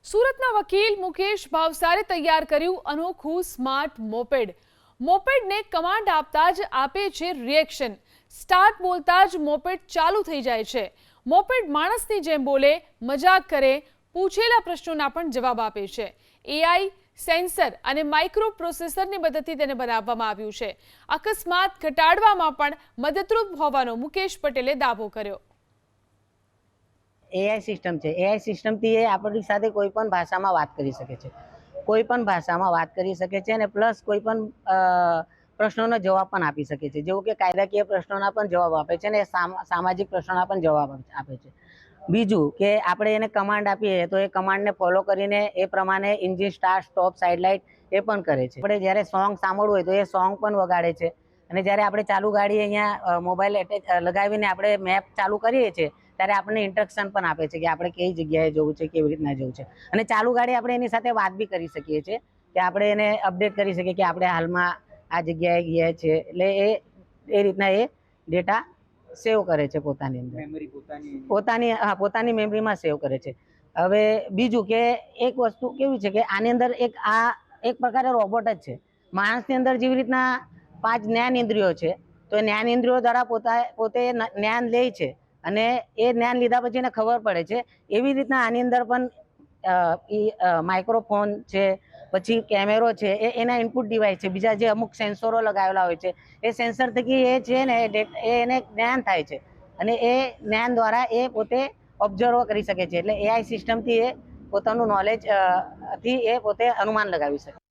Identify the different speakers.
Speaker 1: સુરતના વકીલ મુકેશ ભાવસારે તૈયાર કર્યું અનોખું સ્માર્ટ મોપેડ. મોપેડને કમાન્ડ આપતા જ આપે છે રિએક્શન. સ્ટાર્ટ બોલતા જ મોપેડ ચાલુ થઈ જાય છે. મોપેડ માણસની જેમ બોલે, મજાક કરે, પૂછેલા પ્રશ્નોના પણ જવાબ આપે છે. એઆઈ સેન્સર અને માઇક્રો પ્રોસેસરની મદદથી તેને બનાવવામાં આવ્યું છે. અકસ્માત ઘટાડવામાં પણ મદદરૂપ હોવાનો મુકેશ પટેલે દાવો કર્યો.
Speaker 2: એઆઈ સિસ્ટમ છે. એઆઈ સિસ્ટમથી એ આપણી સાથે કોઈ પણ ભાષામાં વાત કરી શકે છે. કોઈ પણ ભાષામાં વાત કરી શકે છે અને પ્લસ કોઈ પણ પ્રશ્નોનો જવાબ પણ આપી શકે છે. જેવું કે કાયદાકીય પ્રશ્નોના પણ જવાબ આપે છે અને સામાજિક પ્રશ્નોના પણ જવાબ આપે છે. બીજું કે આપણે એને કમાન્ડ આપીએ તો એ કમાન્ડને ફોલો કરીને એ પ્રમાણે engine start, stop, side light એ પણ કરે છે. આપણે જ્યારે સોંગ સાંભળવું હોય તો એ સોંગ પણ વગાડે છે. અને જ્યારે આપણે ચાલુ ગાડી અહીંયા મોબાઈલ એટેચ લગાવીને આપણે મેપ ચાલુ કરીએ છીએ ત્યારે આપણને ઇન્સ્ટ્રક્શન પણ આપે છે કે આપણે કઈ જગ્યાએ જવું છે, કેવી રીતના જવું છે. અને ચાલુ ગાડી આપણે એની સાથે વાત બી કરી શકીએ છીએ કે આપણે એને અપડેટ કરી શકીએ કે આપણે હાલમાં આ જગ્યાએ ગયા છે. એટલે એ રીતના એ ડેટા સેવ કરે છે પોતાની અંદર, પોતાની મેમરીમાં સેવ કરે છે. હવે બીજું કે એક વસ્તુ કેવી છે કે આની અંદર એક પ્રકારે રોબોટ જ છે. માણસની અંદર જેવી રીતના 5 જ્ઞાન ઇન્દ્રિયો છે, તો એ જ્ઞાન ઇન્દ્રિયો દ્વારા પોતે જ્ઞાન લે છે અને એ જ્ઞાન લીધા પછી એને ખબર પડે છે. એવી રીતના આની અંદર પણ માઇક્રોફોન છે, પછી કેમેરો છે, એના ઇનપુટ ડિવાઇસ છે. બીજા જે અમુક સેન્સરો લગાવેલા હોય છે, એ સેન્સર થકી એ છે ને એને જ્ઞાન થાય છે અને એ જ્ઞાન દ્વારા એ પોતે ઓબ્ઝર્વ કરી શકે છે. એટલે એઆઈ સિસ્ટમથી એ પોતાનું નોલેજ થી એ પોતે અનુમાન લગાવી શકે.